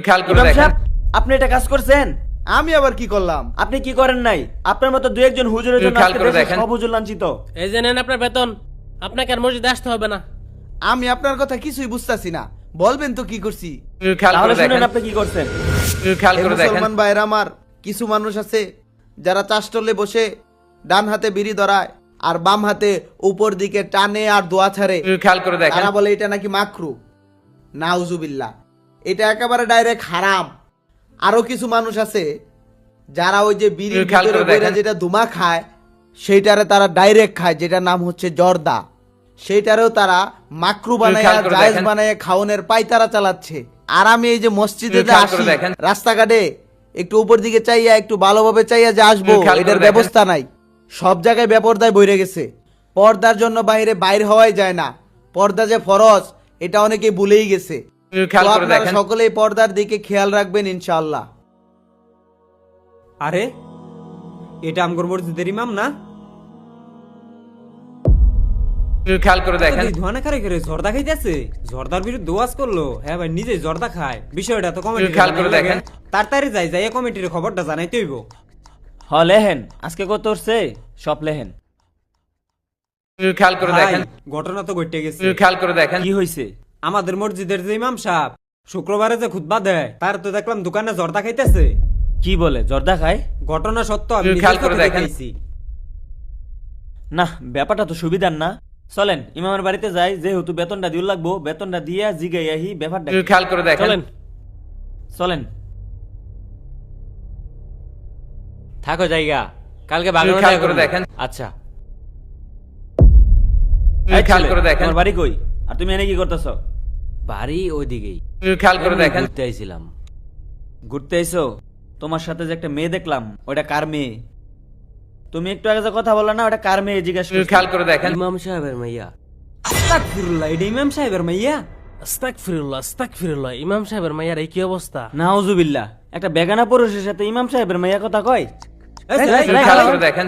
খেয়াল করে ইমাম দেখেন। সাহেব, আপনি এটা কাজ করছেন? আমি আবার কি করলাম? আপনি কি করেন নাই? আপনার মতো দু একজন হুজুরের জন্য খেয়াল আজকে করে দেশের দেখেন। সব হুজুর লাঞ্ছিত। এই যে নেন আপনার বেতন, আপনাকে আর মসজিদে আসতে হবে না। আমি আপনার কথা কিছুই বুঝতাছি না, বলবেন তো কি করছি? খেয়াল তাহলে করে শুনেন দেখেন। আপনি কি করছেন। খেয়াল এই করে দেখেন। মুসলমান ভাইরা আমার, কিছু মানুষ আছে যারা চাষটলে বসে ডান হাতে বিড়ি ধরায় আর বাম হাতে উপর দিকে টানে আর দোয়া ছাড়ে। খেয়াল করে দেখেন। তারা বলে এটা নাকি মাকরু। নাউজুবিল্লাহ, এটা একেবারে ডাইরেক্ট হারাম। আরো কিছু মানুষ আছে যারা ওই যে বিড়ির খেয়াল করে ভিতরে বইরা দেখেন। যেটা ধুমা খায় সেইটারে তারা ডাইরেক্ট খায়, যেটা নাম হচ্ছে জর্দা। সেইটারেও তারা মাকরু বানায় খেয়াল করে জায়েজ দেখেন। বানায় খাওনের পায়তারা চালাচ্ছে। আর আমি এই যে মসজিদে যে খেয়াল আসি করে দেখেন। রাস্তাঘাটে একটু উপর দিকে চাইয়া একটু ভালোভাবে চাইয়া যে আসবো, খেয়াল করে এটার দেখেন। ব্যবস্থা নাই। সব জায়গায় বেপরদায় বইরে গেছে। পর্দার জন্য বাইর হওয়াই যায় না। পর্দা যে ফরজ এটা অনেকে ভুলেই গেছে। খেয়াল তো করে আপনারা দেখেন। সকলেই পর্দার দিকে খেয়াল রাখবেন ইনশাআল্লাহ। আরে এটা আমগর মসজিদের ইমাম না? খেয়াল করে দেখেন। ধোয়ানা করে করে জর্দা খাইতেছে, জর্দার বিরুদ্ধে ওয়াজ করলো। হ্যাঁ ভাই, নিজে জর্দা খায়, বিষয়টা তো কমিটি খেয়াল করে দেখেন। তাড়াতাড়ি যাই কমিটির খবরটা জানাইতে হইব। হ লেহেন, আজকে কত উঠছে সব লেহেন। খেয়াল করে ভাই, দেখেন। ঘটনা তো ঘটে গেছে। খেয়াল করে দেখেন। কি হয়েছে? আমাদের মসজিদের যে ইমাম সাহেব শুক্রবারে যে খুতবা দেয়, তার তো দেখলাম দোকানে জর্দা খাইতেছে। কি বলে জর্দা খায়? ঘটনা সত্য, আমি খেয়াল নিজের করে চোখে দেখেন। দেখেছি। না, ব্যাপারটা তো সুবিধার না। চলেন ইমামের বাড়িতে যাই, যেহেতু বেতনটা দিয়ে লাগবো, বেতনটা দিয়া জিগাই আহি ব্যাপারটা কি। খেয়াল করে দেখেন। চলেন। চলেন। থাকো জায়গা, কালকে বাগানে খেয়াল দেখা করে করবো। দেখেন। আচ্ছা। এই খেয়াল ছেলে, করে দেখেন। তোমার বাড়ি কই? আর তুমি এনে কি করতেছ? বাড়ি ওইদিকেই, খেয়াল করে দেখেন। ঘুরতে আইছিলাম। ঘুরতে আইছো? তোমার সাথে যে একটা মেয়ে দেখলাম, ওটা কার মেয়ে? তুমি একটু আগে যে কথা বললা না, ওটা কার মেয়ে জিজ্ঞাসা করছি। খেয়াল করে দেখেন। ইমাম সাহেবের মাইয়া। আস্তাগফিরুল্লাহ, এটা ইমাম সাহেবের মাইয়া? আস্তাগফিরুল্লাহ, ইমাম সাহেবের মাইয়ার এই কি অবস্থা? নাউজুবিল্লাহ, একটা বেগানা পুরুষের সাথে ইমাম সাহেবের মেয়ে কথা কয়? এই ছেলে, এই খেয়াল ছেলে, করে দেখেন।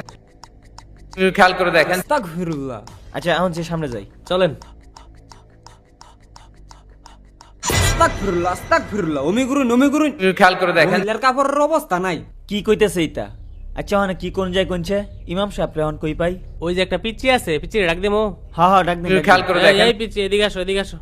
খেয়াল করে দেখেন। আস্তাগফিরুল্লাহ। আচ্ছা এখন যে সামনে যাই। চলেন। আস্তাগফিরুল্লাহ, আস্তাগফিরুল্লাহ, ওমি গুরুন, ওমি গুরুন। খেয়াল করে দেখেন। মহিলার কাপড়ের অবস্থা নাই। কি কইতেছে এটা? আচ্ছা মানে কি কোন যায় কোনছে? ইমাম সাহেব রেহন কই পাই? ওই যে একটা পিচ্চি আছে, পিচ্চি ডাক দেবো। হ্যাঁ হ্যাঁ, ডাক দিন, ডাক দিন। খেয়াল করে দেখেন। এই পিচ্চি, এদিকে আসো, এদিকে আসো।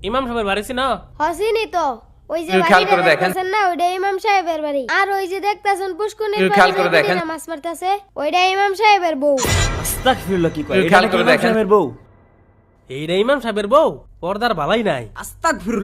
ইমাম সাহেবের বাড়ি না? হসিনি তো ওই যে খেয়াল করে বাড়িটা দেখেন। দেখতেছেন না, ওইটা ইমাম সাহেবের বাড়ি। আর ওই যে দেখতেছেন পুষ্কুনির খেয়াল পাড়ে করে যে দেখেন। বুড়ি নামাজ পড়তেছে, ওইটা ইমাম সাহেবের বউ। আস্তাগফিরুল্লাহ, কি কয়? এটা খেয়াল নাকি করে ইমাম দেখেন। সাহেবের বউ? এইটা ইমাম সাহেবের বউ? পর্দার বালাই নাই। আস্তাগফিরুল্লাহ।